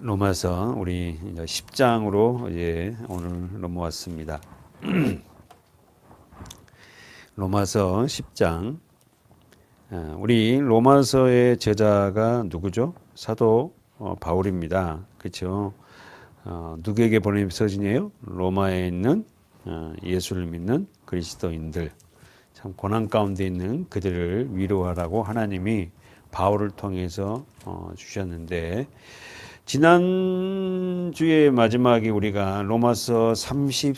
로마서 우리 이제 10장으로 이제 오늘 넘어왔습니다. 로마서 10장. 우리 로마서의 저자가 누구죠? 사도 바울입니다. 그렇죠? 누구에게 보낸 서신이에요? 로마에 있는 예수를 믿는 그리스도인들, 참 고난 가운데 있는 그들을 위로하라고 하나님이 바울을 통해서 주셨는데, 지난주에 마지막에 우리가 로마서 30,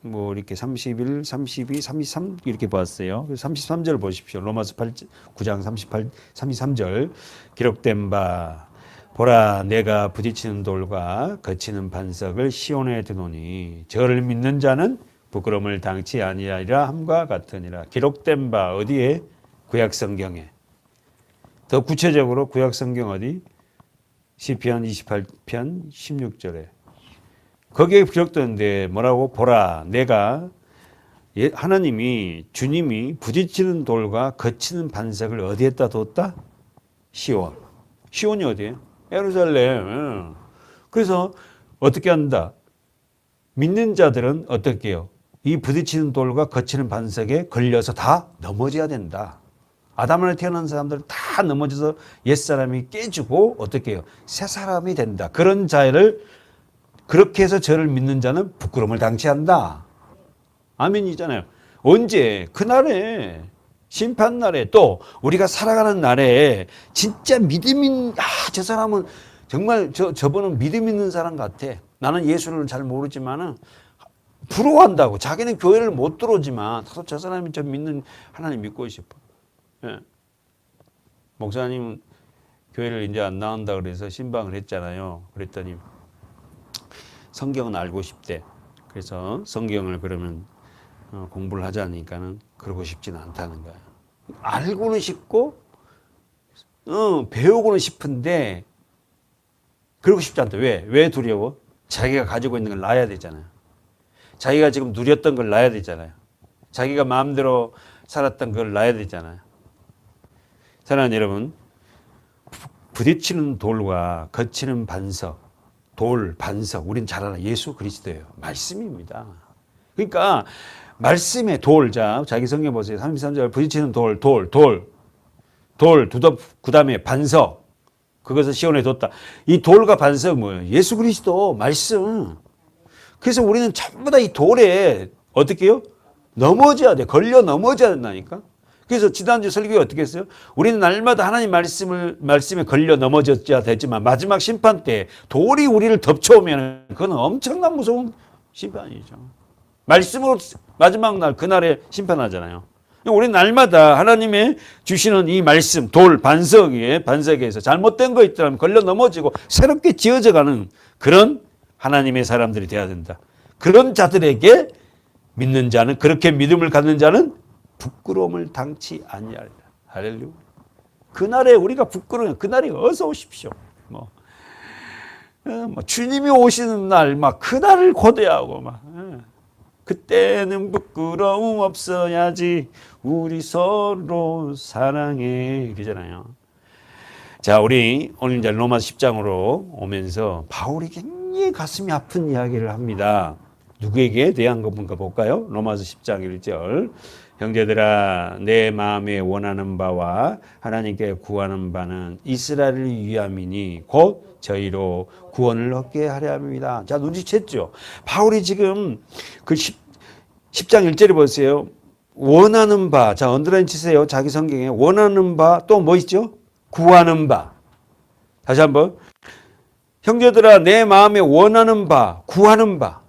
뭐 이렇게 31, 32, 33 이렇게 봤어요. 33절 보십시오. 로마서 9장 33절. 기록된 바 보라, 내가 부딪히는 돌과 거치는 반석을 시온에 두노니 저를 믿는 자는 부끄러움을 당치 아니하리라 함과 같으니라. 기록된 바 어디에? 구약 성경에. 더 구체적으로 구약 성경 어디? 시편 28편 16절에 거기에 기록되는데 뭐라고? 보라, 내가 하나님이 주님이 부딪히는 돌과 거치는 반석을 어디에다 뒀다? 시온. 시온이 어디예요? 예루살렘. 그래서 어떻게 한다? 믿는 자들은 어떻게 해요? 이 부딪히는 돌과 거치는 반석에 걸려서 다 넘어져야 된다. 아담을 태어난 사람들 다 넘어져서 옛사람이 깨지고 어떻게 해요? 새 사람이 된다. 그런 자를 그렇게 해서 저를 믿는 자는 부끄러움을 당치 한다. 아멘이잖아요. 언제? 그날에 심판날에 또 우리가 살아가는 날에 진짜 믿음인 저 사람은 정말 저분은 믿음 있는 사람 같아. 나는 예수를 잘 모르지만은 부러워한다고. 자기는 교회를 못 들어오지만 저 사람이 저 믿는 하나님 믿고 싶어. 예. 목사님 교회를 이제 안 나온다 그래서 신방을 했잖아요. 그랬더니 성경은 알고 싶대. 그래서 성경을 그러면 공부를 하자니까는 그러고 싶지는 않다는 거야. 알고는 싶고 배우고는 싶은데 그러고 싶지 않다. 왜? 왜 두려워? 자기가 가지고 있는 걸 놔야 되잖아요. 자기가 지금 누렸던 걸 놔야 되잖아요. 자기가 마음대로 살았던 걸 놔야 되잖아요. 사랑하는 여러분, 부딪히는 돌과 거치는 반석, 돌, 반석, 우린 잘 알아. 예수 그리스도예요. 말씀입니다. 그러니까 말씀의 돌, 자, 자기 성경 보세요. 33절 부딪히는 돌, 그 다음에 반석, 그것을 시온에 뒀다. 이 돌과 반석은 뭐예요? 예수 그리스도 말씀. 그래서 우리는 전부 다 이 돌에 어떻게 해요? 넘어져야 돼. 걸려 넘어져야 된다니까. 그래서 지난주 설교에 어떻게 했어요? 우리는 날마다 하나님 말씀에 걸려 넘어져야 되지만 마지막 심판 때 돌이 우리를 덮쳐오면 그건 엄청난 무서운 심판이죠. 말씀으로 마지막 날 그날에 심판하잖아요. 우리는 날마다 하나님의 주시는 이 말씀, 돌, 반석에서 잘못된 거 있더라면 걸려 넘어지고 새롭게 지어져가는 그런 하나님의 사람들이 되어야 된다. 그런 자들에게 믿는 자는, 그렇게 믿음을 갖는 자는 부끄러움을 당치 아니하리라. 할렐루야. 그날에 우리가 부끄러우면 그날에 어서 오십시오. 주님이 오시는 날, 그날을 고대하고 그때는 부끄러움 없어야지. 우리 서로 사랑해. 그러잖아요. 자, 우리 오늘 이제 로마서 10장으로 오면서 바울이 굉장히 가슴이 아픈 이야기를 합니다. 누구에게 대한 것인가 볼까요? 로마서 10장 1절. 형제들아, 내 마음에 원하는 바와 하나님께 구하는 바는 이스라엘을 위함이니 곧 저희로 구원을 얻게 하려 합니다. 자, 눈치챘죠? 바울이 지금 그 10장 1절에 보세요. 원하는 바. 자, 언더라인 치세요. 자기 성경에 원하는 바 또 뭐 있죠? 구하는 바. 다시 한번. 형제들아, 내 마음에 원하는 바, 구하는 바.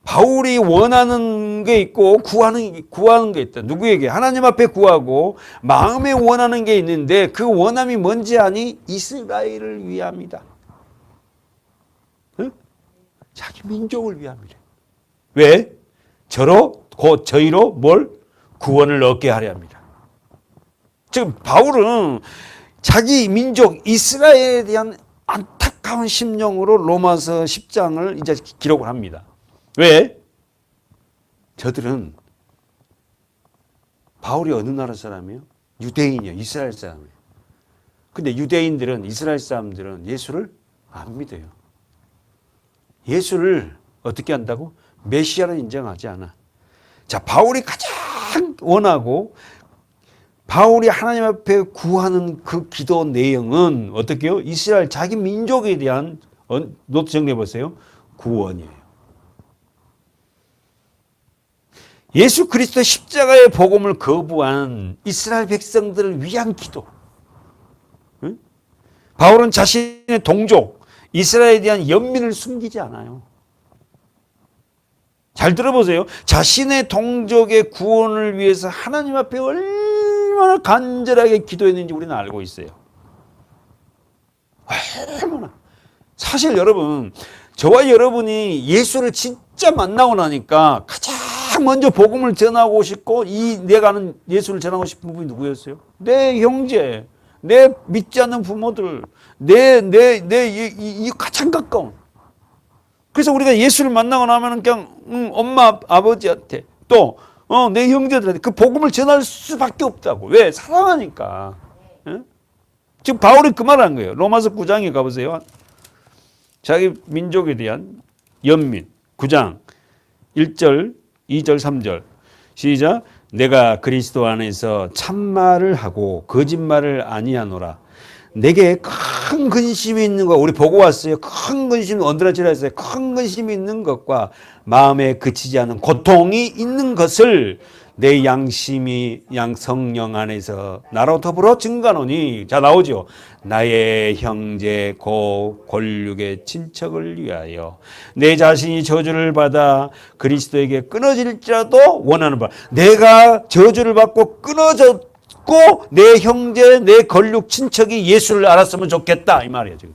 바울이 원하는 게 있고 구하는 게 있다. 누구에게? 하나님 앞에 구하고 마음에 원하는 게 있는데 그 원함이 뭔지 아니? 이스라엘을 위함이다. 응? 자기 민족을 위함이래. 왜? 곧 저희로 뭘? 구원을 얻게 하려 합니다. 지금 바울은 자기 민족 이스라엘에 대한 안타까운 심령으로 로마서 10장을 이제 기록을 합니다. 왜? 저들은 바울이 어느 나라 사람이에요? 유대인이에요. 이스라엘 사람이에요. 근데 유대인들은, 이스라엘 사람들은 예수를 안 믿어요. 예수를 어떻게 한다고? 메시아로 인정하지 않아. 자, 바울이 가장 원하고 바울이 하나님 앞에 구하는 그 기도 내용은 어떻게 해요? 이스라엘 자기 민족에 대한 노트 정리해 보세요. 구원이에요. 예수 그리스도의 십자가의 복음을 거부한 이스라엘 백성들을 위한 기도. 응? 바울은 자신의 동족 이스라엘에 대한 연민을 숨기지 않아요. 잘 들어보세요. 자신의 동족의 구원을 위해서 하나님 앞에 얼마나 간절하게 기도했는지 우리는 알고 있어요. 얼마나. 사실 여러분, 저와 여러분이 예수를 진짜 만나고 나니까 가장 먼저 복음을 전하고 싶고 내가 아는 예수를 전하고 싶은 분이 누구였어요? 내 형제, 내 믿지 않는 부모들, 이 가장 가까운. 그래서 우리가 예수를 만나고 나면 그냥 엄마 아버지한테 또 내 형제들한테 그 복음을 전할 수밖에 없다고. 왜? 사랑하니까. 예? 지금 바울이 그 말을 한 거예요. 로마서 9장에 가보세요. 자기 민족에 대한 연민 9장 1절 2절 3절 시작. 내가 그리스도 안에서 참말을 하고 거짓말을 아니하노라. 내게 큰 근심이 있는 것, 우리 보고 왔어요. 큰 근심, 언더라치라 했어요. 큰 근심이 있는 것과 마음에 그치지 않은 고통이 있는 것을 내 양심이 성령 안에서 나로 더불어 증가하노니. 자, 나오죠. 나의 형제 고 권륙의 친척을 위하여 내 자신이 저주를 받아 그리스도에게 끊어질지라도 원하는 바. 내가 저주를 받고 끊어졌고 내 형제 내 권륙 친척이 예수를 알았으면 좋겠다 이 말이에요 지금.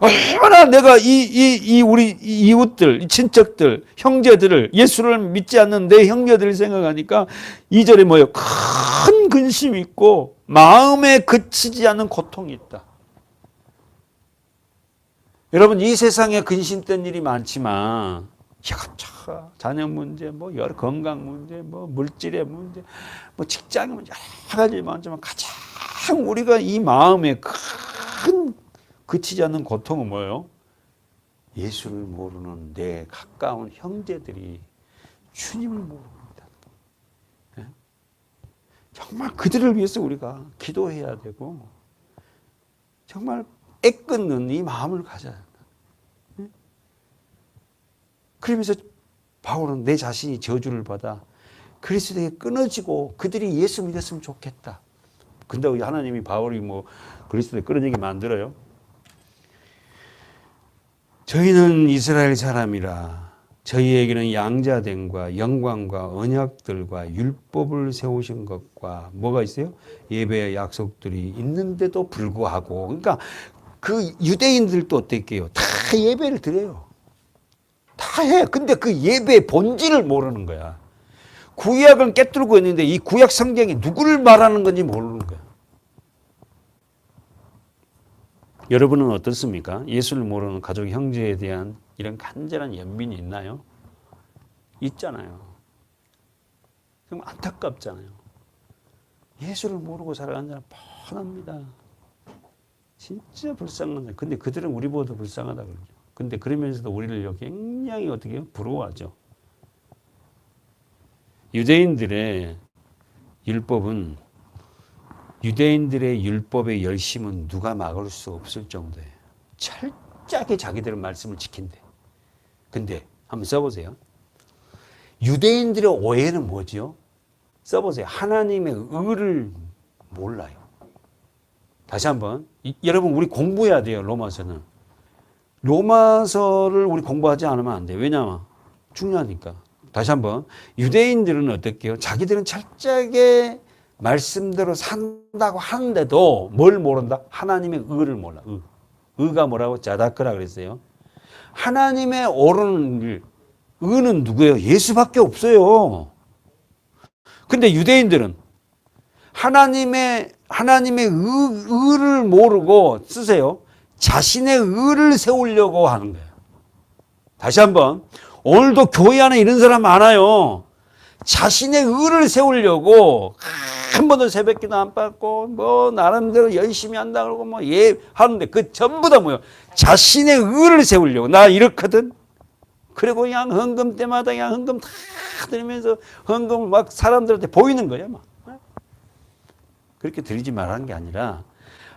얼마나 내가 우리 이웃들, 친척들, 형제들을 예수를 믿지 않는 내 형제들을 생각하니까 2절에 뭐예요? 큰 근심이 있고 마음에 그치지 않는 고통이 있다. 여러분 이 세상에 근심된 일이 많지만 이것저것 자녀 문제, 뭐 여러 건강 문제, 뭐 물질의 문제, 뭐 직장 문제 여러 가지 많지만 가장 우리가 이 마음에 큰 그치지 않는 고통은 뭐예요? 예수를 모르는 내 가까운 형제들이 주님을 모릅니다. 네? 정말 그들을 위해서 우리가 기도해야 되고 정말 애끓는 이 마음을 가져야 한다. 네? 그러면서 바울은 내 자신이 저주를 받아 그리스도에게 끊어지고 그들이 예수 믿었으면 좋겠다. 근데 하나님이 바울이 뭐 그리스도에 끊어지게 만들어요? 저희는 이스라엘 사람이라 저희에게는 양자됨과 영광과 언약들과 율법을 세우신 것과 뭐가 있어요? 예배의 약속들이 있는데도 불구하고 그러니까 그 유대인들도 어땠게요? 다 예배를 드려요. 다 해. 근데 그 예배의 본질을 모르는 거야. 구약은 깨뚫고 있는데 이 구약 성경이 누구를 말하는 건지 모르는 거야. 여러분은 어떻습니까? 예수를 모르는 가족 형제에 대한 이런 간절한 연민이 있나요? 있잖아요. 정말 안타깝잖아요. 예수를 모르고 살아가는 사람 뻔합니다. 진짜 불쌍한 사람. 근데 그들은 우리보다 불쌍하다 그러죠. 근데 그러면서도 우리를 굉장히 어떻게 해요? 부러워하죠. 유대인들의 율법은 유대인들의 율법의 열심은 누가 막을 수 없을 정도예요. 철저하게 자기들의 말씀을 지킨대. 근데 한번 써보세요. 유대인들의 오해는 뭐죠? 써보세요. 하나님의 의를 몰라요. 다시 한번. 여러분 우리 공부해야 돼요. 로마서는. 로마서를 우리 공부하지 않으면 안 돼요. 왜냐하면 중요하니까. 다시 한번. 유대인들은 어떻게 해요? 자기들은 철저하게 말씀대로 산다고 하는데도 뭘 모른다? 하나님의 의를 몰라. 의가 뭐라고? 자다크라 그랬어요. 하나님의 옳은 일, 의는 누구예요? 예수밖에 없어요. 근데 유대인들은 하나님의 의를 모르고 쓰세요. 자신의 의를 세우려고 하는 거예요. 다시 한번. 오늘도 교회 안에 이런 사람 많아요. 자신의 의를 세우려고 한 번도 새벽기도 안 받고 뭐 나름대로 열심히 한다 그러고 뭐 예 하는데 그 전부 다 뭐요? 자신의 의를 세우려고. 나 이렇거든. 그리고 그냥 헌금 때마다 그냥 헌금 다 드리면서 헌금을 막 사람들한테 보이는 거야 막. 그렇게 드리지 말라는 게 아니라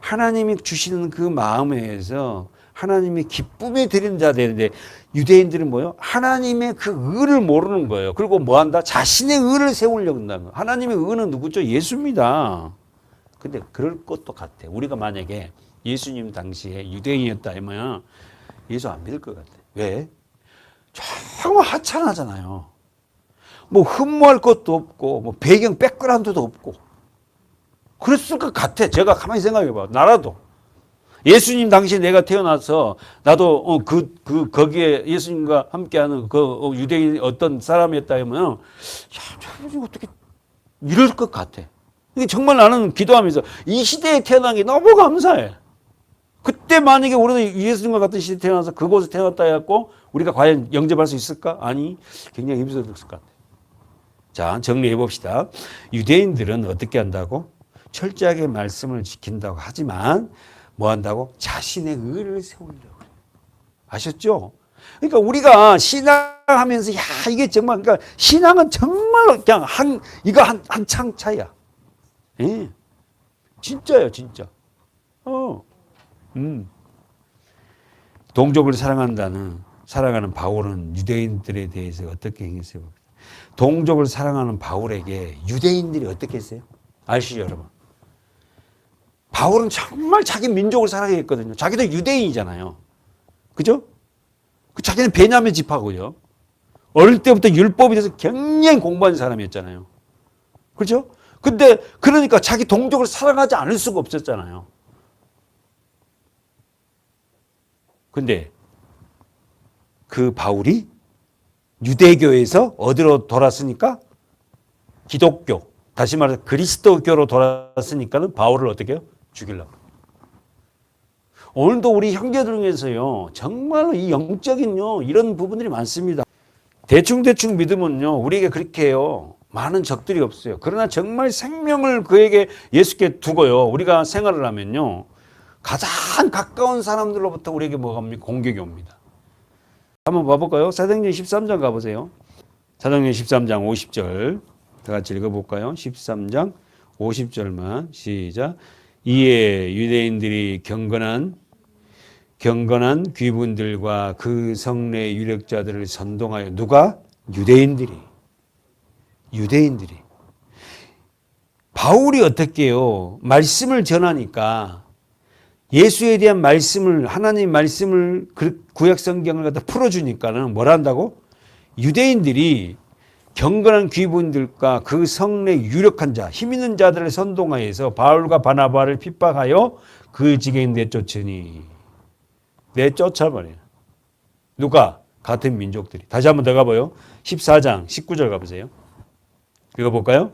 하나님이 주시는 그 마음에 의해서 하나님의 기쁨에 드리는 자 되는데, 유대인들은 뭐요? 하나님의 그 의를 모르는 거예요. 그리고 뭐 한다? 자신의 의를 세우려고 한다는 거예요. 하나님의 의는 누구죠? 예수입니다. 근데 그럴 것도 같아. 우리가 만약에 예수님 당시에 유대인이었다 하면 예수 안 믿을 것 같아. 왜? 정말 하찮하잖아요. 뭐 흠모할 것도 없고 뭐 배경 백그라운드도 없고 그랬을 것 같아. 제가 가만히 생각해봐. 나라도 예수님 당시에 내가 태어나서 나도 거기에 예수님과 함께하는 유대인 어떤 사람이었다 하면 야, 어떻게 이럴 것 같아. 정말 나는 기도하면서 이 시대에 태어난 게 너무 감사해. 그때 만약에 우리는 예수님과 같은 시대에 태어나서 그곳에 태어났다 해갖고 우리가 과연 영접할 수 있을까? 아니, 굉장히 힘들었을 것 같아. 자, 정리해 봅시다. 유대인들은 어떻게 한다고? 철저하게 말씀을 지킨다고 하지만 뭐 한다고? 자신의 의를 세우려고 그래요. 아셨죠? 그러니까 우리가 신앙하면서 야 이게 정말 그러니까 신앙은 정말 그냥 이거 한창 차이야. 예. 진짜예요, 진짜. 동족을 사랑하는 바울은 유대인들에 대해서 어떻게 행했어요? 동족을 사랑하는 바울에게 유대인들이 어떻게 했어요? 아시죠, 여러분? 바울은 정말 자기 민족을 사랑했거든요. 자기도 유대인이잖아요. 그죠? 자기는 베냐민 지파고요. 어릴 때부터 율법에 대해서 굉장히 공부한 사람이었잖아요. 그렇죠? 근데 그러니까 자기 동족을 사랑하지 않을 수가 없었잖아요. 근데 그 바울이 유대교에서 어디로 돌았으니까? 기독교, 다시 말해서 그리스도교로 돌았으니까는 바울을 어떻게 해요? 죽이려고. 오늘도 우리 형제들 중에서요, 정말로 이 영적인요, 이런 부분들이 많습니다. 대충 믿으면요, 우리에게 그렇게 해요. 많은 적들이 없어요. 그러나 정말 생명을 그에게 예수께 두고요, 우리가 생활을 하면요, 가장 가까운 사람들로부터 우리에게 뭐가 옵니까? 공격이 옵니다. 한번 봐볼까요? 사도행전 13장 가보세요. 사도행전 13장 50절. 다 같이 읽어볼까요? 13장 50절만 시작. 이에 유대인들이 경건한 귀분들과 그 성내 유력자들을 선동하여 누가? 유대인들이. 바울이 어떻게 해요? 말씀을 전하니까 예수에 대한 말씀을, 하나님 말씀을 구약 성경을 갖다 풀어주니까는 뭘 한다고? 유대인들이 경건한 귀분들과 그 성내 유력한 자, 힘 있는 자들을 선동하여서 바울과 바나바를 핍박하여 그 지경에 내쫓아버려요. 누가? 같은 민족들이. 다시 한번 더 가봐요. 14장 19절 가보세요. 읽어볼까요?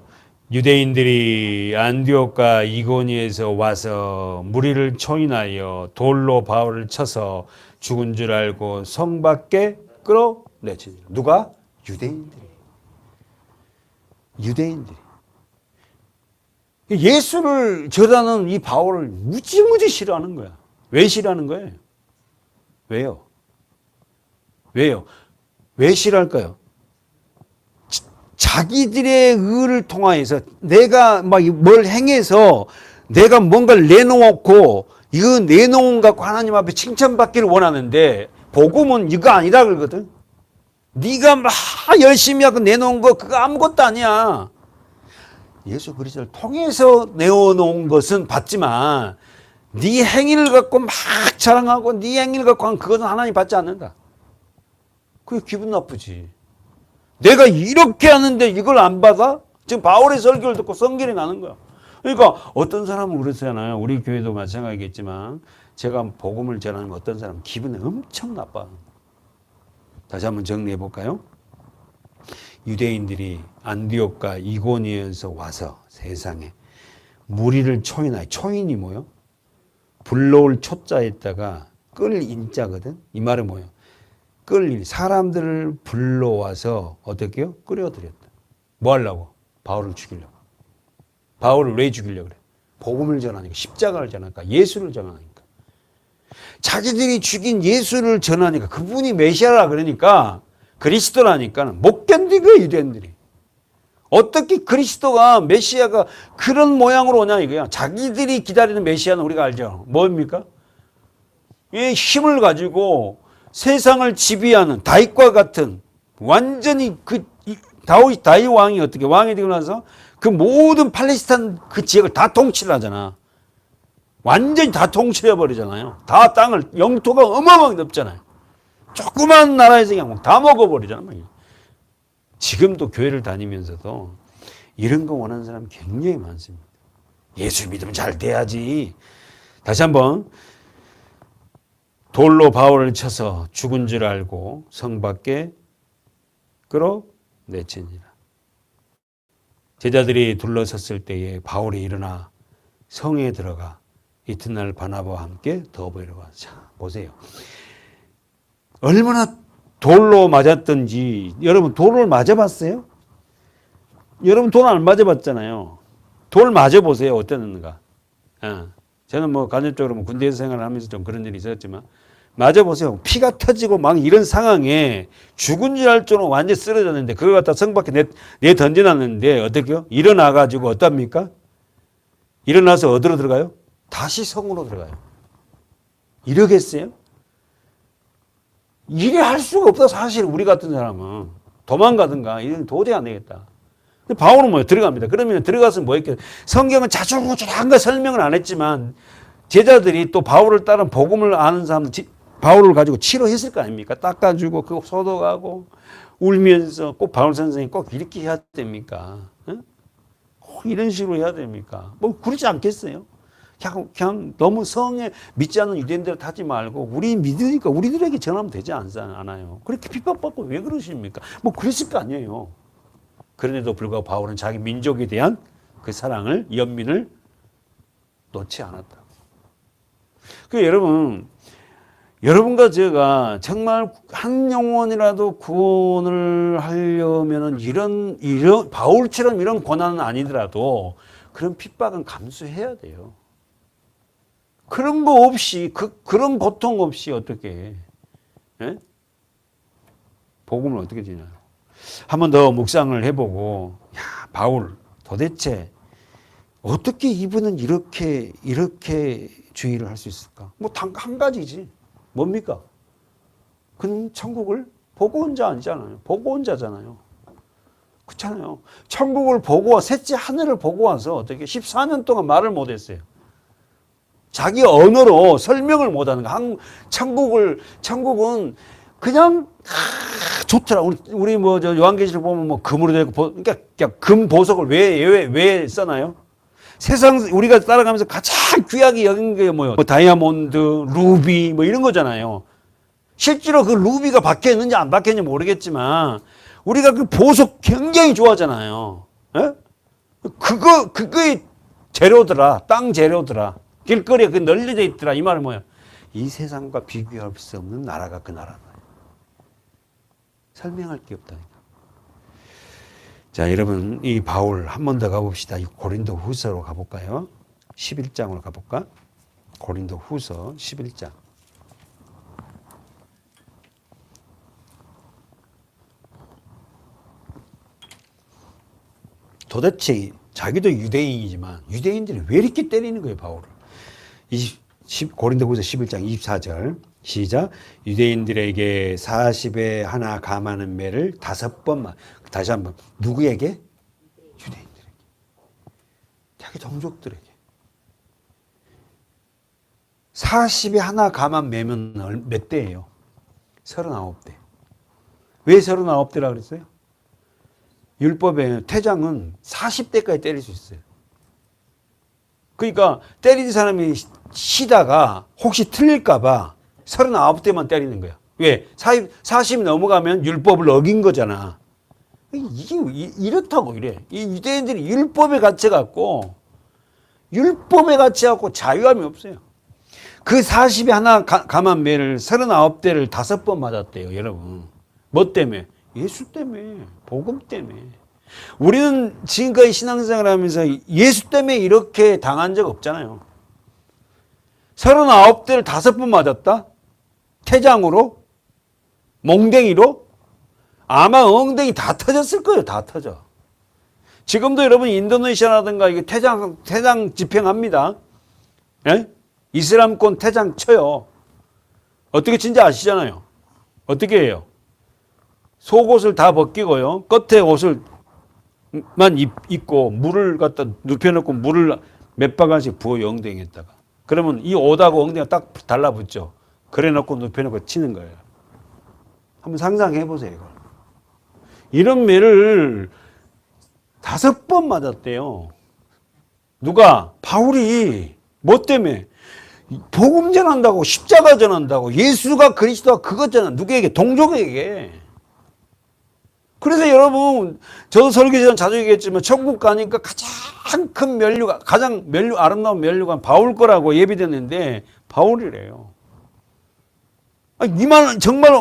유대인들이 안디옥과 이고니에서 와서 무리를 초인하여 돌로 바울을 쳐서 죽은 줄 알고 성 밖에 끌어내치니. 누가? 유대인들이. 예수를 전하는 이 바울을 무지무지 싫어하는 거야. 왜 싫어하는 거예요? 왜요? 왜 싫어할까요? 자기들의 의를 통하여서 내가 막 뭘 행해서 내가 뭔가를 내놓고 이거 내놓은 갖고 하나님 앞에 칭찬받기를 원하는데 복음은 이거 아니라 그러거든. 네가 막 열심히 하고 내놓은 거 그거 아무것도 아니야. 예수 그리스도를 통해서 내어놓은 것은 받지만 네 행위를 갖고 막 자랑하고 네 행위를 갖고 하면 그것은 하나님 받지 않는다. 그게 기분 나쁘지. 내가 이렇게 하는데 이걸 안 받아? 지금 바울의 설교를 듣고 성결이 나는 거야. 그러니까 어떤 사람은 그러잖아요. 우리 교회도 마찬가지겠지만 제가 복음을 전하는 어떤 사람은 기분이 엄청 나빠. 다시 한번 정리해 볼까요? 유대인들이 안디옥과 이고니에서 와서 세상에 무리를 초인하여, 초인이 뭐요? 불러올 초자에다가 끌 인자거든. 이 말은 뭐예요? 끌 사람들을 불러와서 어떻게 해요? 끌어들였다. 뭐 하려고? 바울을 죽이려고. 바울을 왜 죽이려고 그래? 복음을 전하니까, 십자가를 전하니까, 예수를 전하니까. 자기들이 죽인 예수를 전하니까, 그분이 메시아라 그러니까, 그리스도라니까 못 견딘 거예요, 유대인들이. 어떻게 그리스도가, 메시아가 그런 모양으로 오냐 이거야. 자기들이 기다리는 메시아는 우리가 알죠. 뭡니까? 이 힘을 가지고 세상을 지배하는 다윗과 같은, 완전히 다윗 왕이 어떻게 왕이 되고 나서 그 모든 팔레스타인 그 지역을 다 통치를 하잖아. 완전히 다 통치해 버리잖아요. 다 땅을, 영토가 어마어마하게 넓잖아요. 조그만 나라에서 그냥 다 먹어버리잖아요. 지금도 교회를 다니면서도 이런 거 원하는 사람 굉장히 많습니다. 예수 믿으면 잘 돼야지. 다시 한번, 돌로 바울을 쳐서 죽은 줄 알고 성 밖에 끌어내치니라. 제자들이 둘러섰을 때에 바울이 일어나 성에 들어가 이튿날 바나바와 함께 더보이러 가서, 자, 보세요. 얼마나 돌로 맞았던지. 여러분 돌을 맞아봤어요? 여러분 돌 안 맞아봤잖아요. 돌 맞아보세요. 어땠는가? 저는 뭐 간접적으로 군대에서 생활을 하면서 좀 그런 일이 있었지만, 맞아보세요. 피가 터지고 막 이런 상황에 죽은 줄 알 정도로 완전히 쓰러졌는데 그걸 갖다 성 밖에 내 던져놨는데 어떻게요? 일어나가지고 어떻습니까? 일어나서 어디로 들어가요? 다시 성으로 들어가요. 이러겠어요? 이래 할 수가 없다. 사실 우리 같은 사람은 도망가든가 이런 도저히 안 되겠다. 근데 바울은 뭐예요? 들어갑니다. 그러면 들어가서 뭐 했겠어요? 성경은 자주자주한 거 설명을 안 했지만 제자들이 또 바울을 따른 복음을 아는 사람들 바울을 가지고 치료했을 거 아닙니까? 닦아주고 그 소독하고 울면서 꼭 바울 선생님 꼭 이렇게 해야 됩니까? 꼭 이런 식으로 해야 됩니까? 뭐 그러지 않겠어요? 그냥 너무 성에 믿지 않는 유대인들 하지 말고 우리 믿으니까 우리들에게 전하면 되지 않아요. 그렇게 핍박받고 왜 그러십니까? 뭐 그랬을 거 아니에요. 그런데도 불구하고 바울은 자기 민족에 대한 그 사랑을, 연민을 놓지 않았다. 그 여러분과 제가 정말 한 영혼이라도 구원을 하려면은 이런 바울처럼 이런 고난은 아니더라도 그런 핍박은 감수해야 돼요. 그런 거 없이, 그런 고통 없이 어떻게, 예? 복음을 어떻게 지나요? 한 번 더 묵상을 해보고, 야, 바울, 도대체 어떻게 이분은 이렇게 주의를 할 수 있을까? 뭐, 한 가지지. 뭡니까? 그는 천국을 보고 온 자 아니잖아요. 보고 온 자잖아요. 그렇잖아요. 천국을 보고, 셋째 하늘을 보고 와서 어떻게 14년 동안 말을 못 했어요. 자기 언어로 설명을 못하는 거. 천국은 그냥 좋더라. 우리 뭐 저 요한계시록 보면 뭐 금으로 되고 그러니까 금 보석을 왜 써나요? 세상 우리가 따라가면서 가장 귀하게 여긴 게 뭐예요? 뭐 다이아몬드, 루비 뭐 이런 거잖아요. 실제로 그 루비가 박혀 있는지 안 박혀 있는지 모르겠지만 우리가 그 보석 굉장히 좋아하잖아요. 예? 그거의 재료더라. 땅 재료더라. 길거리에 그 널려져 있더라. 이 말은 뭐야? 이 세상과 비교할 수 없는 나라가 그 나라다. 설명할 게 없다니까. 자, 여러분, 이 바울 한 번 더 가봅시다. 이 고린도 후서로 가볼까요? 11장으로 가볼까? 고린도 후서 11장. 도대체 자기도 유대인이지만 유대인들이 왜 이렇게 때리는 거예요, 바울을? 고린도후서 11장 24절 시작. 유대인들에게 40에 하나 감하는 매를 5번 다시 한번 누구에게? 유대인들에게. 자기 동족들에게. 40에 하나 감한 매면 몇 대예요? 39대. 왜 39대라 그랬어요? 율법에 태장은 40대까지 때릴 수 있어요. 그러니까 때리는 사람이 쉬다가 혹시 틀릴까봐 39대만 때리는 거야. 왜? 40 넘어가면 율법을 어긴 거잖아. 이게 이렇다고 이래. 이 유대인들이 율법에 갇혀갖고 자유함이 없어요. 그 40에 하나 감한 매를 39대를 5번 맞았대요, 여러분. 뭐 때문에? 예수 때문에, 복음 때문에. 우리는 지금까지 신앙생활을 하면서 예수 때문에 이렇게 당한 적 없잖아요. 39대를 5번 맞았다? 태장으로? 몽댕이로? 아마 엉덩이 다 터졌을 거예요. 다 터져. 지금도 여러분 인도네시아라든가 이게 태장 집행합니다. 예? 이슬람권 태장 쳐요. 어떻게 진짜 아시잖아요. 어떻게 해요? 속옷을 다 벗기고요. 끝에 옷을만 입고 물을 갖다 눕혀놓고 물을 몇 바가지 부어요. 엉덩이에다가. 그러면 이 옷하고 엉덩이가 딱 달라붙죠. 그래 놓고 눕혀놓고 치는 거예요. 한번 상상해 보세요. 이걸. 이런 매를 5번 맞았대요. 누가? 바울이. 뭐 때문에? 복음 전한다고, 십자가 전한다고, 예수가 그리스도가 그것 전한 누구에게? 동족에게. 그래서 여러분, 저도 설교전 자주 얘기했지만 천국 가니까 가장 큰 면류관, 가장 아름다운 면류관 바울 거라고 예비됐는데 바울이래요. 이만 정말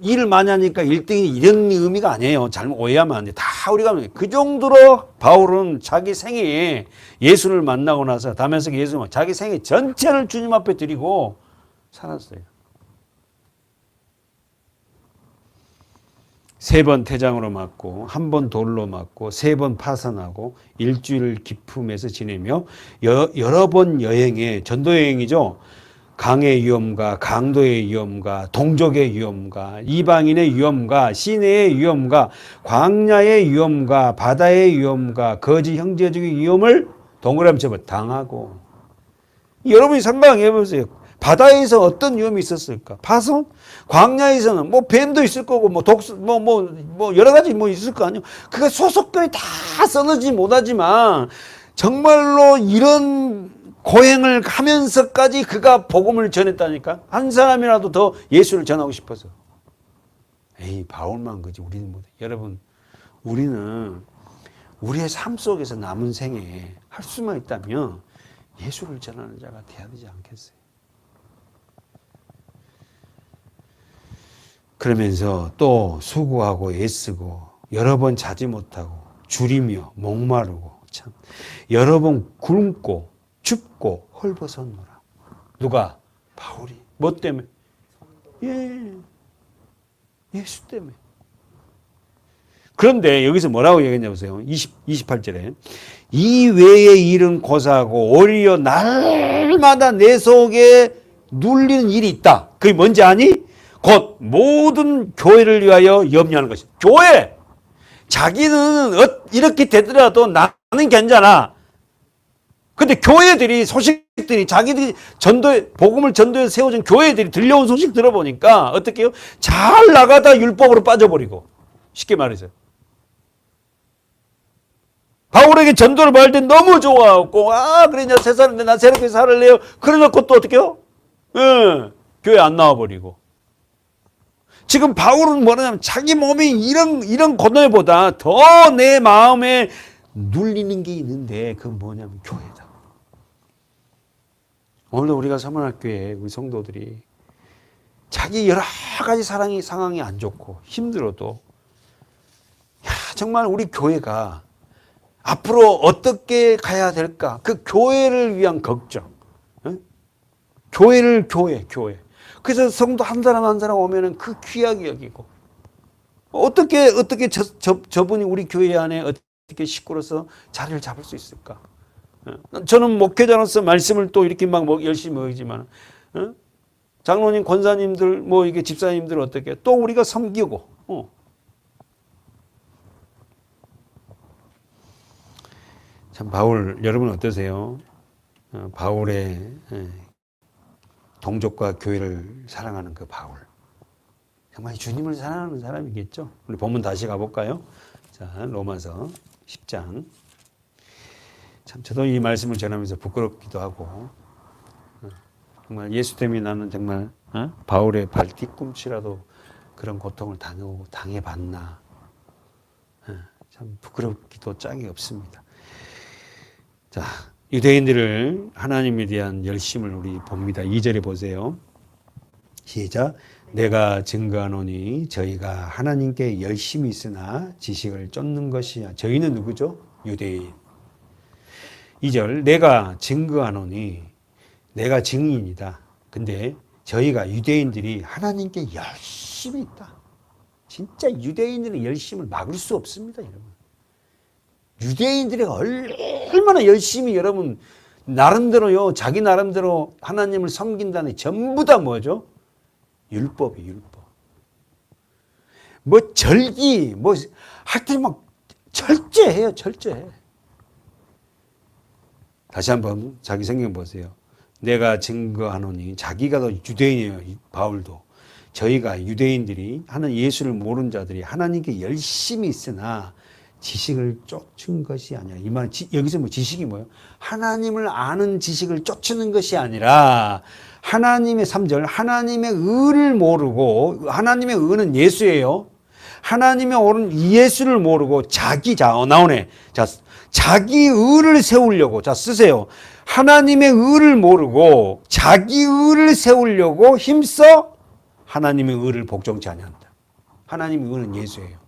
일을 많이 하니까 1등이 이런 의미가 아니에요. 잘못 오해하면 안 돼. 다 우리가 그 정도로 바울은 자기 생애에 예수를 만나고 나서 다면서 자기 생애 전체를 주님 앞에 드리고 살았어요. 3번 태장으로 맞고 1번 돌로 맞고 3번 파선하고 일주일 기품에서 지내며 여러 번 여행에 전도 여행이죠. 강의 위험과 강도의 위험과 동족의 위험과 이방인의 위험과 시내의 위험과 광야의 위험과 바다의 위험과 거짓 형제적인 위험을 동그라미 쳐서 당하고. 여러분이 생각해 보세요. 바다에서 어떤 위험이 있었을까? 파손? 광야에서는 뱀도 있을 거고 여러 가지 있을 거 아니에요. 그가 소속들이 다 써내지 못하지만 정말로 이런 고행을 하면서까지 그가 복음을 전했다니까. 한 사람이라도 더 예수를 전하고 싶어서. 에이, 바울만 그지 우리는 못해. 여러분, 우리는 우리의 삶 속에서 남은 생에 할 수만 있다면 예수를 전하는 자가 돼야 되지 않겠어요? 그러면서 또 수고하고 애쓰고 여러 번 자지 못하고 줄이며 목마르고 참 여러 번 굶고 춥고 헐벗었노라. 누가? 바울이. 뭐 때문에? 예수 때문에. 그런데 여기서 뭐라고 얘기했냐 보세요. 28절에 이 외의 일은 고사하고 오히려 날마다 내 속에 눌리는 일이 있다. 그게 뭔지 아니? 곧 모든 교회를 위하여 염려하는 것이다. 교회! 자기는 이렇게 되더라도 나는 괜찮아. 근데 교회들이 소식들이 자기들이 복음을 전도해서 세워진 교회들이 들려온 소식 들어보니까 어떻게 해요? 잘 나가다 율법으로 빠져버리고. 쉽게 말해서. 바울에게 전도를 받을 때 너무 좋아하고, 그래, 나 새롭게 살을래요. 그래 놓고 또 어떻게 해요? 교회 안 나와버리고. 지금 바울은 뭐냐면 자기 몸이 이런 고뇌보다 더 내 마음에 눌리는 게 있는데 그건 뭐냐면 교회다. 오늘도 우리가 서문학교에 우리 성도들이 자기 여러 가지 상황이 안 좋고 힘들어도 정말 우리 교회가 앞으로 어떻게 가야 될까? 그 교회를 위한 걱정. 교회. 그래서 성도 한 사람 한 사람 오면은 그 귀하게 여기고 어떻게 저분이 우리 교회 안에 어떻게 식구로서 자리를 잡을 수 있을까? 저는 목회자로서 말씀을 또 이렇게 열심히 먹이지만 장로님, 권사님들, 이게 집사님들 어떻게 또 우리가 섬기고 참 바울 여러분 어떠세요? 바울의 동족과 교회를 사랑하는 그 바울 정말 주님을 사랑하는 사람이겠죠? 우리 본문 다시 가볼까요? 자, 로마서 10장. 참 저도 이 말씀을 전하면서 부끄럽기도 하고 정말 예수 때문에 나는 정말 바울의 발 뒤꿈치라도 그런 고통을 당해봤나 참 부끄럽기도 짝이 없습니다. 자, 유대인들을 하나님에 대한 열심을 우리 봅니다. 2절에 보세요. 시작. 내가 증거하노니 저희가 하나님께 열심히 있으나 지식을 쫓는 것이야. 저희는 누구죠? 유대인. 2절. 내가 증거하노니 내가 증인이다. 근데 저희가 유대인들이 하나님께 열심히 있다. 진짜 유대인들의 열심을 막을 수 없습니다, 여러분. 유대인들이 얼마나 열심히 여러분 나름대로요, 자기 나름대로 하나님을 섬긴다는 전부 다 뭐죠? 율법이 율법. 뭐 절기, 뭐 하여튼 막 철저해요, 철저해. 다시 한번 자기 성경 보세요. 내가 증거하노니 자기가 더 유대인이에요, 바울도. 저희가 유대인들이 하는 예수를 모르는 자들이 하나님께 열심히 있으나 지식을 쫓은 것이 아니라, 이 말 여기서 뭐 지식이 뭐예요? 하나님을 아는 지식을 쫓는 것이 아니라 하나님의 3절 하나님의 의를 모르고, 하나님의 의는 예수예요. 하나님의 옳은 예수를 모르고 나오네. 자, 자기 의를 세우려고, 자 쓰세요. 하나님의 의를 모르고 자기 의를 세우려고 힘써 하나님의 의를 복종치 아니한다. 하나님의 의는 예수예요.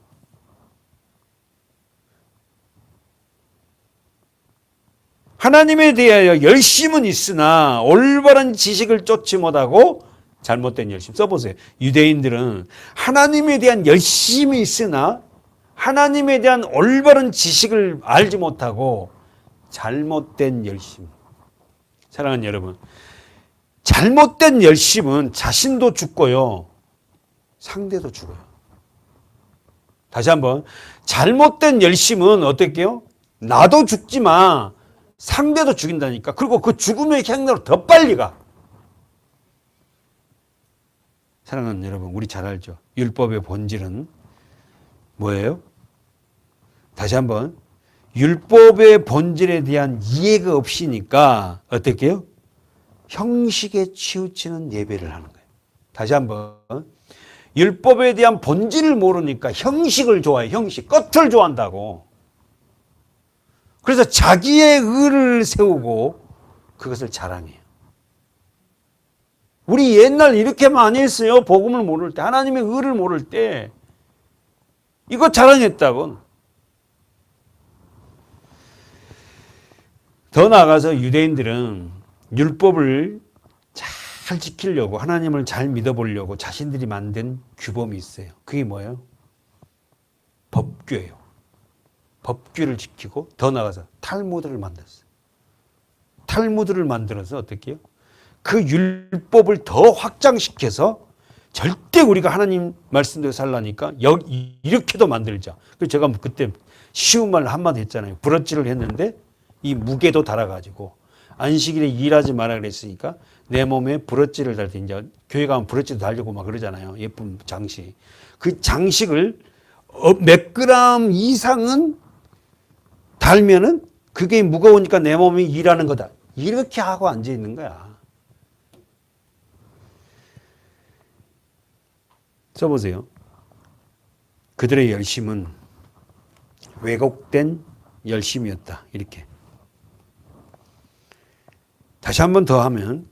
하나님에 대하여 열심은 있으나 올바른 지식을 쫓지 못하고, 잘못된 열심 써보세요. 유대인들은 하나님에 대한 열심이 있으나 하나님에 대한 올바른 지식을 알지 못하고 잘못된 열심. 사랑하는 여러분, 잘못된 열심은 자신도 죽고요, 상대도 죽어요. 다시 한번, 잘못된 열심은 어떻게요? 나도 죽지만 상대도 죽인다니까. 그리고 그 죽음의 향로로 더 빨리 가. 사랑하는 여러분, 우리 잘 알죠? 율법의 본질은 뭐예요? 다시 한번, 율법의 본질에 대한 이해가 없으니까 어떻게 해요? 형식에 치우치는 예배를 하는 거예요. 다시 한번, 율법에 대한 본질을 모르니까 형식을 좋아해. 형식, 겉을 좋아한다고. 그래서 자기의 의를 세우고 그것을 자랑해요. 우리 옛날 이렇게 많이 했어요. 복음을 모를 때, 하나님의 의를 모를 때 이거 자랑했다고. 더 나아가서 유대인들은 율법을 잘 지키려고, 하나님을 잘 믿어보려고 자신들이 만든 규범이 있어요. 그게 뭐예요? 법규예요. 법규를 지키고, 더 나아가서 탈무드를 만들었어요. 탈무드를 만들어서 어떻게 해요? 그 율법을 더 확장시켜서 절대 우리가 하나님 말씀대로 살라니까 이렇게도 만들자. 그래서 제가 그때 쉬운 말 한마디 했잖아요. 부러지를 했는데 이 무게도 달아가지고 안식일에 일하지 마라 그랬으니까 내 몸에 부러지를 달 때, 이제 교회 가면 부러지도 달려고 막 그러잖아요. 예쁜 장식. 그 장식을 몇 그램 이상은 달면은 그게 무거우니까 내 몸이 일하는 거다. 이렇게 하고 앉아 있는 거야. 써보세요. 그들의 열심은 왜곡된 열심이었다. 이렇게. 다시 한 번 더 하면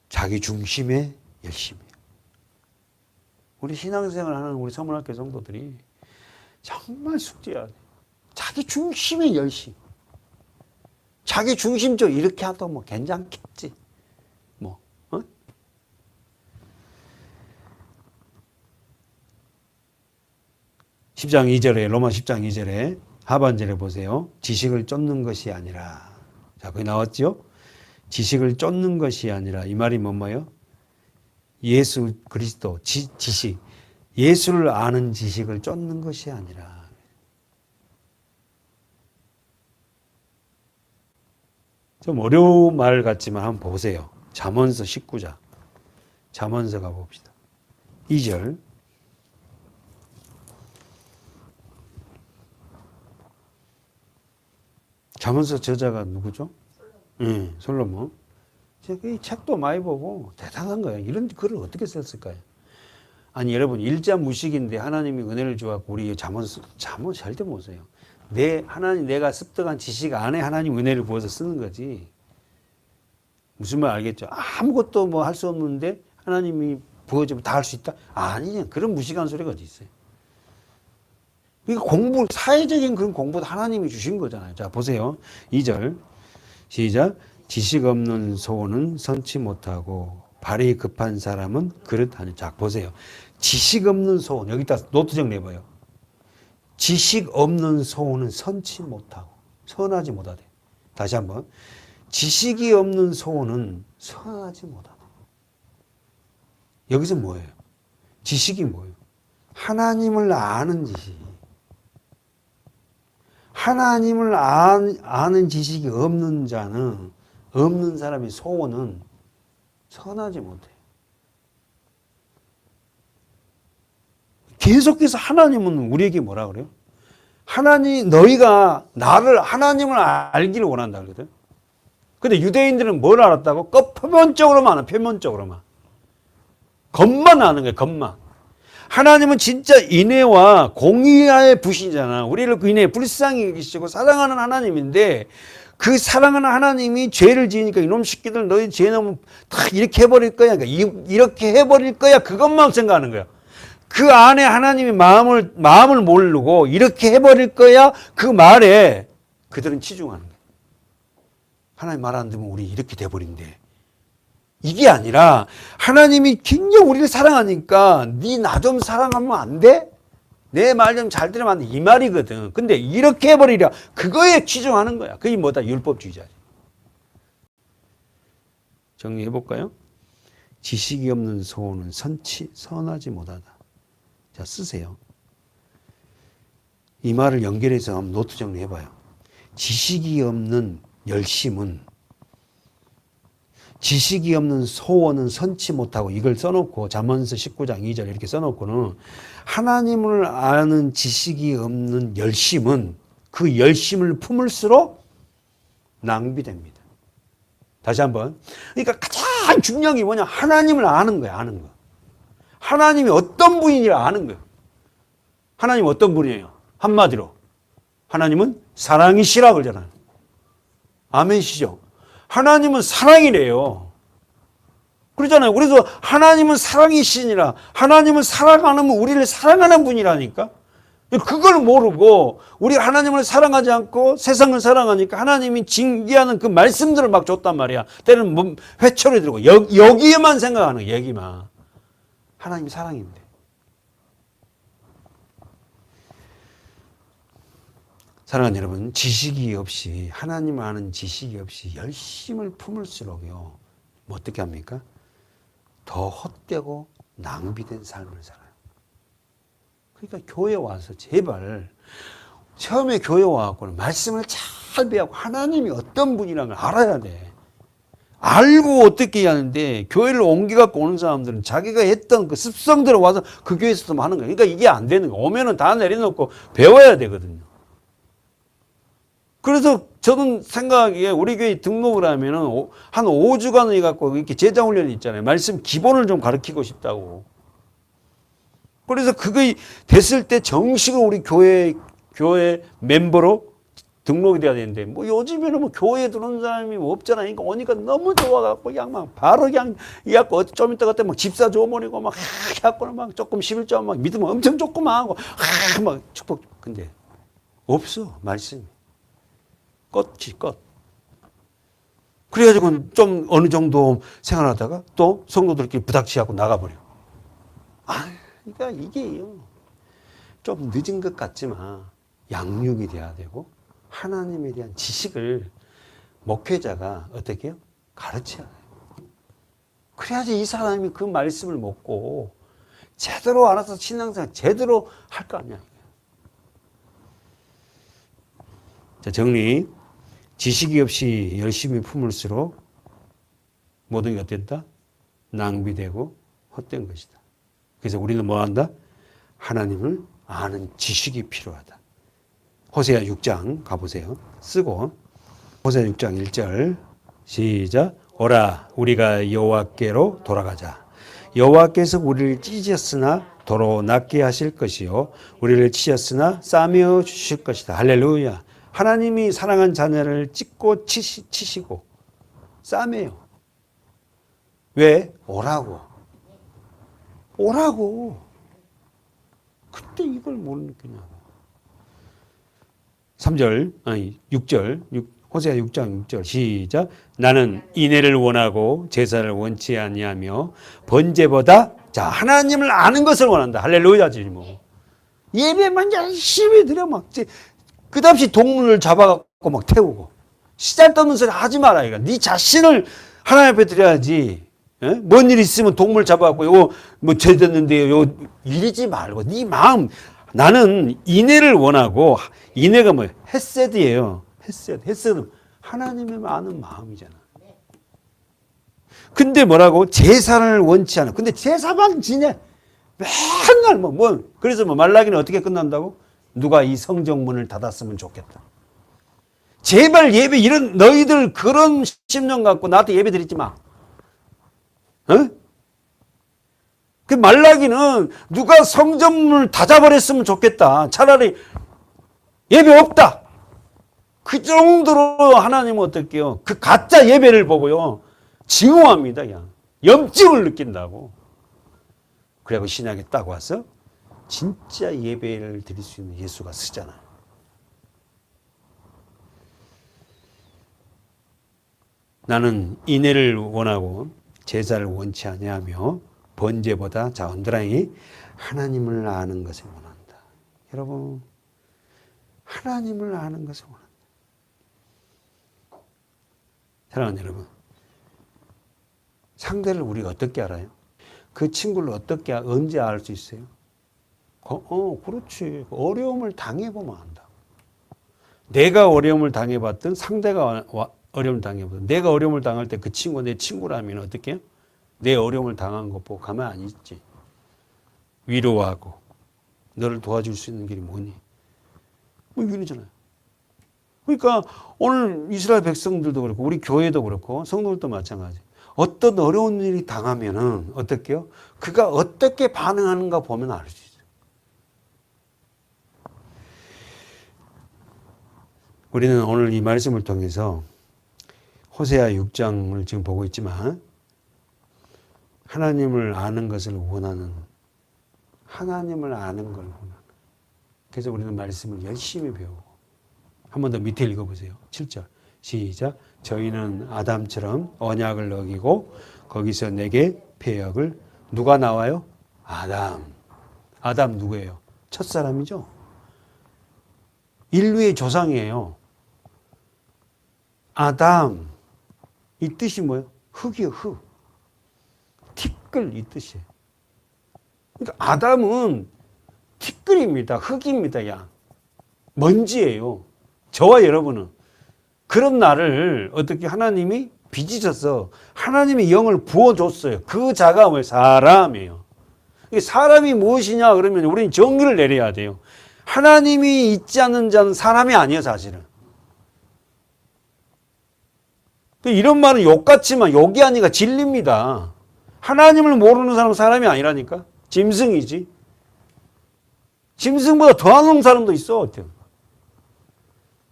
자기 중심의 열심이에요. 우리 신앙생활 하는 우리 서문학교 성도들이 정말 숙제해야 돼. 자기 중심의 열심. 자기 중심적 이렇게 하도 뭐 괜찮겠지. 뭐, 10장 2절에, 로마 10장 2절에 하반절에 보세요. 지식을 쫓는 것이 아니라. 자, 거기 나왔죠? 지식을 쫓는 것이 아니라. 이 말이 뭐예요? 예수 그리스도, 지식. 예수를 아는 지식을 쫓는 것이 아니라. 좀 어려운 말 같지만 한번 보세요. 잠언서 19장. 잠언서 가봅시다. 2절. 잠언서 저자가 누구죠? 솔로몬. 제가 이 책도 많이 보고 대단한 거예요. 이런 글을 어떻게 썼을까요? 아니 여러분, 일자무식인데 하나님이 은혜를 주었고 우리 잠언 절대 못 써요. 내가 습득한 지식 안에 하나님 은혜를 부어서 쓰는 거지. 무슨 말 알겠죠? 아무것도 뭐 할 수 없는데 하나님이 부어주면 다 할 수 있다? 아니냐. 그런 무식한 소리가 어디 있어요. 그러니까 공부, 사회적인 그런 공부도 하나님이 주신 거잖아요. 자, 보세요. 2절. 시작. 지식 없는 소원은 선치 못하고 발이 급한 사람은 그릇하니. 자, 보세요. 지식 없는 소원. 여기다 노트 정리해봐요. 지식 없는 소원은 선치 못하고 선하지 못하대. 다시 한번. 지식이 없는 소원은 선하지 못하다. 여기서 뭐예요? 지식이 뭐예요? 하나님을 아는 지식. 하나님을 아는 지식이 없는 자는, 없는 사람의 소원은 선하지 못해. 계속해서 하나님은 우리에게 뭐라 그래요? 너희가 하나님을 알기를 원한다 그러거든. 근데 유대인들은 뭘 알았다고? 표면적으로만 알아, 표면적으로만. 겉만 아는 거예요, 겉만. 하나님은 진짜 인애와 공의의 부신이잖아. 우리를 그 인애에 불쌍히 여기시고 사랑하는 하나님인데, 그 사랑하는 하나님이 죄를 지으니까 이놈 새끼들 너희 죄 너무 다 이렇게 해버릴 거야. 그러니까 이렇게 해버릴 거야. 그것만 생각하는 거야. 그 안에 하나님의 마음을 모르고 이렇게 해버릴 거야. 그 말에 그들은 치중하는 거야. 하나님 말 안 듣면 우리 이렇게 돼버린대. 이게 아니라 하나님이 굉장히 우리를 사랑하니까 네 나 좀 사랑하면 안 돼? 내 말 좀 잘 들으면 안 돼? 이 말이거든. 근데 이렇게 해버리려. 그거에 치중하는 거야. 그게 뭐다? 율법주의자지. 정리해볼까요? 지식이 없는 소원은 선하지 못하다. 자, 쓰세요. 이 말을 연결해서 한번 노트 정리해봐요. 지식이 없는 열심은, 지식이 없는 소원은 선치 못하고, 이걸 써놓고 잠언서 19장 2절 이렇게 써놓고는 하나님을 아는 지식이 없는 열심은 그 열심을 품을수록 낭비됩니다. 다시 한번. 그러니까 가장 중요한 게 뭐냐? 하나님을 아는 거야, 아는 거. 하나님이 어떤 분이라 아는 거예요. 하나님 어떤 분이에요? 한마디로 하나님은 사랑이시라 그러잖아요. 아멘시죠? 하나님은 사랑이래요. 그러잖아요. 그래서 하나님은 사랑이시니라. 하나님을 사랑하는 우리를 사랑하는 분이라니까. 그걸 모르고 우리 하나님을 사랑하지 않고 세상을 사랑하니까 하나님이 징계하는 그 말씀들을 막 줬단 말이야. 때는 뭐 회초리 들고 여기에만 생각하는 거야. 여기만. 하나님이 사랑인데. 사랑하는 여러분, 지식이 없이, 하나님을 아는 지식이 없이 열심을 품을수록요, 뭐 어떻게 합니까? 더 헛되고 낭비된 삶을 살아요. 그러니까 교회 와서 제발, 처음에 교회 와갖고는 말씀을 잘 배우고 하나님이 어떤 분이라는 걸 알아야 돼. 알고 어떻게 하는데, 교회를 옮겨갖고 오는 사람들은 자기가 했던 그 습성대로 와서 그 교회에서도 하는 거예요. 그러니까 이게 안 되는 거예요. 오면은 다 내려놓고 배워야 되거든요. 그래서 저는 생각하기에 우리 교회 등록을 하면은 한 5주간 해갖고 이렇게 제자훈련이 있잖아요. 말씀 기본을 좀 가르치고 싶다고. 그래서 그게 됐을 때 정식으로 우리 교회 멤버로 등록이 돼야 되는데, 뭐 요즘에는 뭐 교회에 들어오는 사람이 뭐 없잖아요. 그러니까 오니까 너무 좋아갖고 그냥 막 바로 그냥 이갖고 좀 이따 그때 막 집사 줘버리고 막 해갖고는 막 조금 11조 막 믿으면 엄청 조금만 하고 막 축복. 근데 없어, 말씀이. 끝. 그래가지고 좀 어느 정도 생활하다가 또 성도들끼리 부닥치하고 나가버려. 그러니까 이게요. 좀 늦은 것 같지만 양육이 돼야 되고 하나님에 대한 지식을 목회자가 어떻게 해요? 가르쳐야 돼요. 그래야지 이 사람이 그 말씀을 먹고 제대로 알아서 신앙생활 제대로 할 거 아니야. 자, 정리. 지식이 없이 열심히 품을수록 모든 게 어땠다? 낭비되고 헛된 것이다. 그래서 우리는 뭐 한다? 하나님을 아는 지식이 필요하다. 호세아 6장 가보세요. 쓰고 호세아 6장 1절 시작. 오라 우리가 여호와께로 돌아가자. 여호와께서 우리를 찢으셨으나 도로 낫게 하실 것이요 우리를 치셨으나 싸매어 주실 것이다. 할렐루야. 하나님이 사랑한 자녀를 찢고 치시고 싸매요. 왜? 오라고. 오라고. 그때 이걸 못 느끼냐고. 3절, 아니 6절, 호세아 6장 6절 시작. 나는 인애를 원하고 제사를 원치 아니하며 번제보다 자 하나님을 아는 것을 원한다. 할렐루야지 뭐. 예배만 열심히 드려 막 끝없이 동물을 잡아갖고 막 태우고 시잘데없는 소리 하지 마라 이거. 네 자신을 하나님 앞에 드려야지. 예? 뭔 일 있으면 동물 잡아갖고 이거 뭐 죄졌는데요. 요 이러지 말고 네 마음. 나는 인애를 원하고 인애가 뭐예요? 헤세드예요. 헤세드 하나님의 아는 마음이잖아. 근데 뭐라고? 제사를 원치 않아. 근데 제사만 지내. 맨날 그래서 말라기는 어떻게 끝난다고? 누가 이 성정문을 닫았으면 좋겠다. 제발 예배 이런 너희들 그런 심령 갖고 나한테 예배 드리지 마. 어? 그 말라기는 누가 성전문을 닫아버렸으면 좋겠다. 차라리 예배 없다. 그 정도로 하나님은 어떨게요? 그 가짜 예배를 보고요. 증오합니다. 그냥. 염증을 느낀다고. 그래고 신약에 딱 와서 진짜 예배를 드릴 수 있는 예수가 쓰잖아. 나는 인애를 원하고 제사를 원치 아니하며 번제보다 자 언더라인이 하나님을 아는 것을 원한다. 여러분 하나님을 아는 것을 원한다. 사랑하는 여러분 상대를 우리가 어떻게 알아요? 그 친구를 어떻게 언제 알 수 있어요? 그렇지. 어려움을 당해보면 안다. 내가 어려움을 당해봤든 상대가 어려움을 당해봤든 내가 어려움을 당할 때 그 친구가 내 친구라면 어떻게 해요? 내 어려움을 당한 것 보고 가만 안 있지. 위로하고 너를 도와줄 수 있는 길이 뭐니? 이러잖아요. 그러니까 오늘 이스라엘 백성들도 그렇고 우리 교회도 그렇고 성도들도 마찬가지. 어떤 어려운 일이 당하면은 어떻게요? 그가 어떻게 반응하는가 보면 알 수 있어요. 우리는 오늘 이 말씀을 통해서 호세아 6장을 지금 보고 있지만 하나님을 아는 것을 원하는 하나님을 아는 걸 원하는 그래서 우리는 말씀을 열심히 배우고 한 번 더 밑에 읽어보세요. 7절 시작. 저희는 아담처럼 언약을 어기고 거기서 내게 패역을 누가 나와요? 아담 누구예요? 첫사람이죠. 인류의 조상이에요. 아담 이 뜻이 뭐예요? 흙이요 흙. 티끌 이 뜻이에요. 그러니까 아담은 티끌입니다. 흙입니다. 야 먼지예요. 저와 여러분은 그런 나를 어떻게 하나님이 빚으셔서 하나님의 영을 부어줬어요. 그 자가 뭐예요? 사람이에요. 사람이 무엇이냐 그러면 우리는 정의를 내려야 돼요. 하나님이 있지 않는 자는 사람이 아니에요. 사실은. 이런 말은 욕 같지만 욕이 아니라 진리입니다. 하나님을 모르는 사람은 사람이 아니라니까. 짐승이지. 짐승보다 더한 사람도 있어.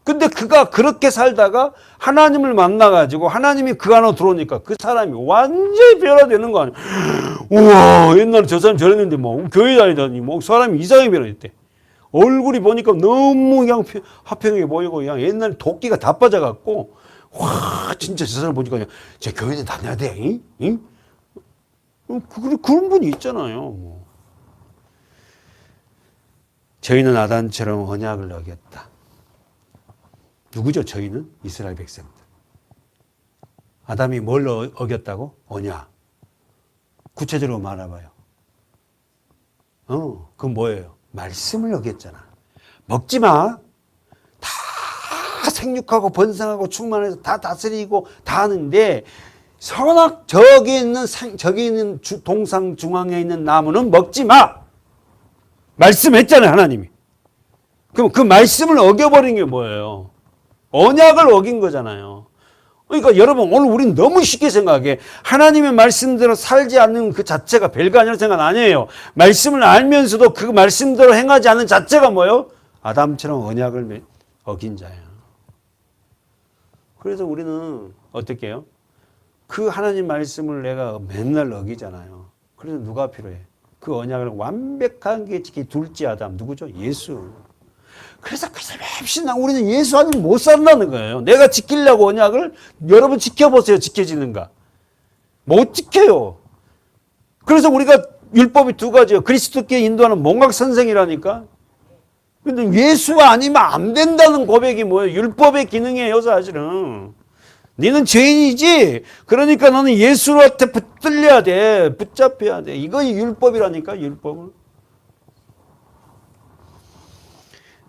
근데 그가 그렇게 살다가 하나님을 만나가지고 하나님이 그 안으로 들어오니까 그 사람이 완전히 변화되는 거 아니야. 우와, 옛날에 저 사람 저랬는데 뭐 교회 다니더니 뭐 사람이 이상하게 변화됐대. 얼굴이 보니까 너무 그냥 화평하게 보이고 그냥 옛날에 도끼가 다 빠져갖고 와, 진짜 저 사람 보니까 그냥 제 교회는 다녀야 돼. 응? 그런 분이 있잖아요. 저희는 아담처럼 언약을 어겼다. 누구죠? 저희는 이스라엘 백성들. 아담이 뭘 어겼다고? 언약. 구체적으로 말해봐요. 그건 뭐예요? 말씀을 어겼잖아. 먹지 마. 다 생육하고 번성하고 충만해서 다 다스리고 다 하는데 선악 저기 있는 동상 중앙에 있는 나무는 먹지 마. 말씀했잖아요, 하나님이. 그럼 그 말씀을 어겨버린 게 뭐예요? 언약을 어긴 거잖아요. 그러니까 여러분 오늘 우리는 너무 쉽게 생각해. 하나님의 말씀대로 살지 않는 그 자체가 별거 아니라는 생각 아니에요. 말씀을 알면서도 그 말씀대로 행하지 않는 자체가 뭐예요? 아담처럼 언약을 어긴 자예요. 그래서 우리는 어떻게 해요? 그 하나님 말씀을 내가 맨날 어기잖아요. 그래서 누가 필요해? 그 언약을 완벽하게 지키 둘째 아담 누구죠? 예수. 그래서 몹시나 우리는 예수 아니면 못 산다는 거예요. 내가 지키려고 언약을 여러분 지켜보세요. 지켜지는가? 못 지켜요. 그래서 우리가 율법이 두 가지예요. 그리스도께 인도하는 몽각 선생이라니까. 근데 예수가 아니면 안 된다는 고백이 뭐예요? 율법의 기능이에요, 사실은. 너는 죄인이지? 그러니까 너는 예수한테 붙들려야 돼. 붙잡혀야 돼. 이거 율법이라니까, 율법은.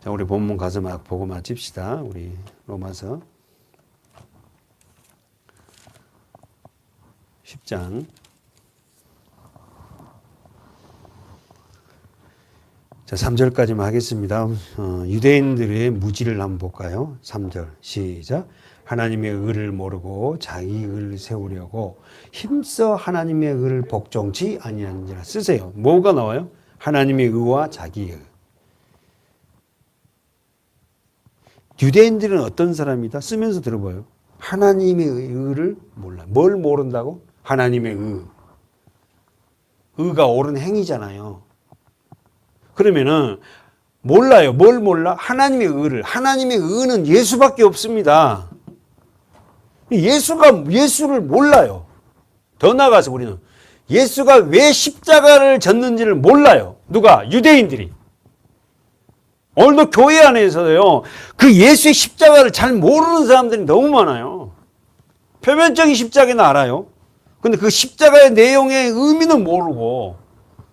자, 우리 본문 가서 막 보고 마칩시다. 우리 로마서 10장. 자, 3절까지만 하겠습니다. 유대인들의 무지를 한번 볼까요? 3절 시작. 하나님의 의를 모르고 자기 의를 세우려고 힘써 하나님의 의를 복종치 아니하는지라. 쓰세요. 뭐가 나와요? 하나님의 의와 자기 의. 유대인들은 어떤 사람이다? 쓰면서 들어봐요. 하나님의 의를 몰라. 뭘 모른다고? 하나님의 의. 의가 옳은 행위잖아요. 그러면은 몰라요. 뭘 몰라? 하나님의 의를. 하나님의 의는 예수밖에 없습니다. 예수를 몰라요. 더 나아가서 우리는 예수가 왜 십자가를 졌는지를 몰라요. 누가? 유대인들이. 오늘도 교회 안에서요, 그 예수의 십자가를 잘 모르는 사람들이 너무 많아요. 표면적인 십자가는 알아요. 근데 그 십자가의 내용의 의미는 모르고,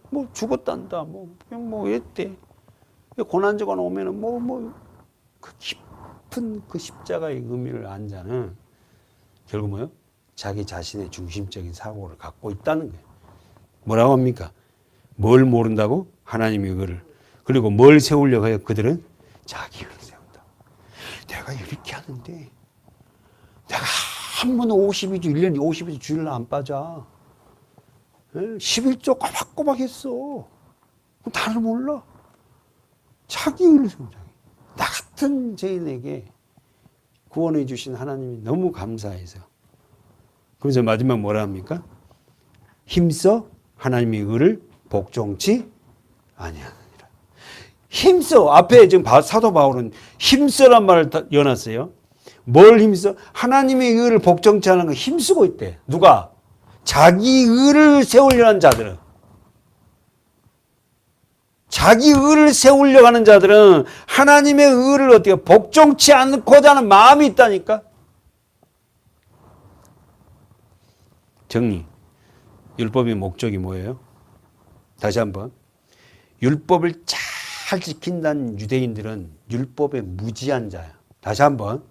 뭐 죽었단다, 뭐 이랬대. 고난주간 오면은 그 깊은 그 십자가의 의미를 안 자는 결국 뭐요? 자기 자신의 중심적인 사고를 갖고 있다는 거예요. 뭐라고 합니까? 뭘 모른다고? 하나님의 의를. 그리고 뭘 세우려고 해요? 그들은 자기 의를 세운다. 내가 이렇게 하는데 내가 한 번은 52주, 1년 52주 주일 안 빠져. 11조 꼬박꼬박 했어. 다들 몰라. 자기 의를 세운다. 나 같은 죄인에게 구원해 주신 하나님이 너무 감사해서. 그래서 마지막 뭐라 합니까? 힘써 하나님의 의를 복종치 아니하느니라. 힘써. 앞에 지금 사도 바울은 힘써란 말을 연놨어요. 뭘 힘써? 하나님의 의를 복종치 않은 거 힘쓰고 있대. 누가? 자기 의를 세우려는 자들은. 자기 의를 세우려고 하는 자들은 하나님의 의를 어떻게 복종치 않고자 하는 마음이 있다니까. 정리. 율법의 목적이 뭐예요? 다시 한번. 율법을 잘 지킨다는 유대인들은 율법에 무지한 자야. 다시 한번.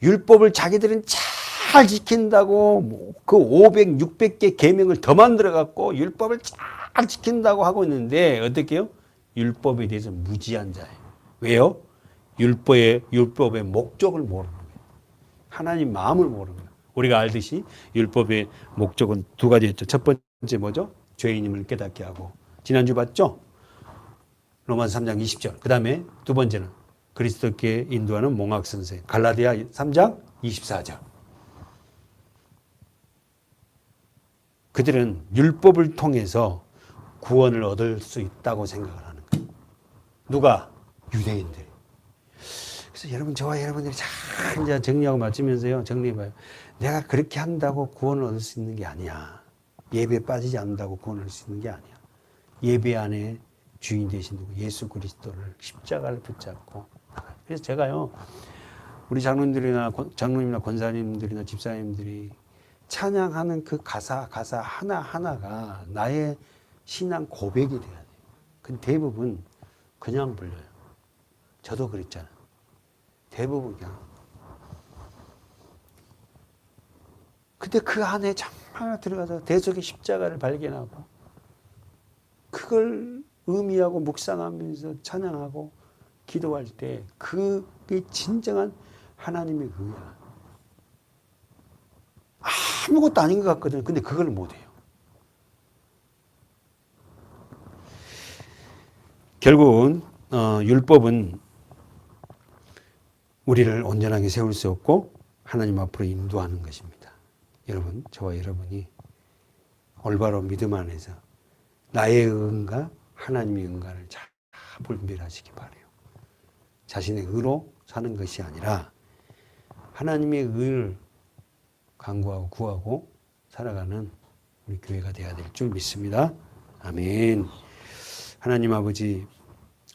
율법을 자기들은 잘 지킨다고 그 500, 600개 계명을 더 만들어 갖고 율법을 잘 지킨다고 하고 있는데 어떻게 해요? 율법에 대해서 무지한 자예요. 왜요? 율법의 목적을 모르는 거예요. 하나님 마음을 모르는 거예요. 우리가 알듯이 율법의 목적은 두 가지였죠. 첫 번째 뭐죠? 죄인임을 깨닫게 하고. 지난주 봤죠? 로마서 3장 20절. 그 다음에 두 번째는 그리스도께 인도하는 몽학 선생. 갈라디아 3장 24절. 그들은 율법을 통해서 구원을 얻을 수 있다고 생각을 하는 거예요. 누가? 유대인들이. 그래서 여러분, 저와 여러분들이 잘 이제 정리하고 맞추면서요. 정리해봐요. 내가 그렇게 한다고 구원을 얻을 수 있는 게 아니야. 예배에 빠지지 않는다고 구원을 얻을 수 있는 게 아니야. 예배 안에 주인 되신 누구? 예수 그리스도를 십자가를 붙잡고. 그래서 제가요, 우리 장로님이나 권사님들이나 집사님들이 찬양하는 그 가사 하나하나가 나의 신앙 고백이 돼야 돼요. 근데 대부분 그냥 불러요. 저도 그랬잖아요. 대부분 그냥. 근데 그 안에 정말 들어가서 대속의 십자가를 발견하고 그걸 의미하고 묵상하면서 찬양하고 기도할 때 그게 진정한 하나님의 의야. 아무것도 아닌 것 같거든요. 근데 그걸 못해요. 결국은 율법은 우리를 온전하게 세울 수 없고 하나님 앞으로 인도하는 것입니다. 여러분, 저와 여러분이 올바로 믿음 안에서 나의 의인가 하나님의 의인가를 잘 분별하시기 바라요. 자신의 의로 사는 것이 아니라 하나님의 의를 간구하고 구하고 살아가는 우리 교회가 되어야 될 줄 믿습니다. 아멘. 하나님 아버지,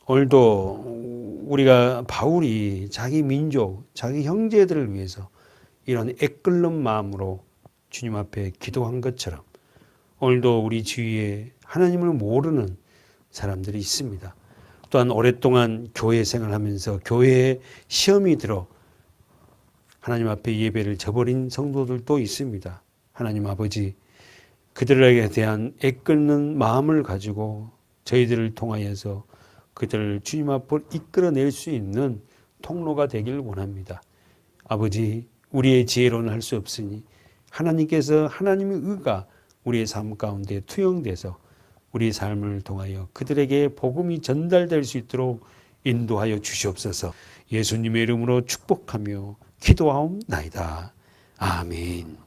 오늘도 우리가 바울이 자기 민족, 자기 형제들을 위해서 이런 애끓는 마음으로 주님 앞에 기도한 것처럼 오늘도 우리 주위에 하나님을 모르는 사람들이 있습니다. 또한 오랫동안 교회 생활하면서 교회에 시험이 들어 하나님 앞에 예배를 저버린 성도들도 있습니다. 하나님 아버지, 그들에게 대한 애끓는 마음을 가지고 저희들을 통하여서 그들을 주님 앞으로 이끌어낼 수 있는 통로가 되길 원합니다. 아버지, 우리의 지혜로는 할 수 없으니 하나님께서 하나님의 의가 우리의 삶 가운데 투영돼서 우리의 삶을 통하여 그들에게 복음이 전달될 수 있도록 인도하여 주시옵소서. 예수님의 이름으로 축복하며 기도하옵나이다. 아멘.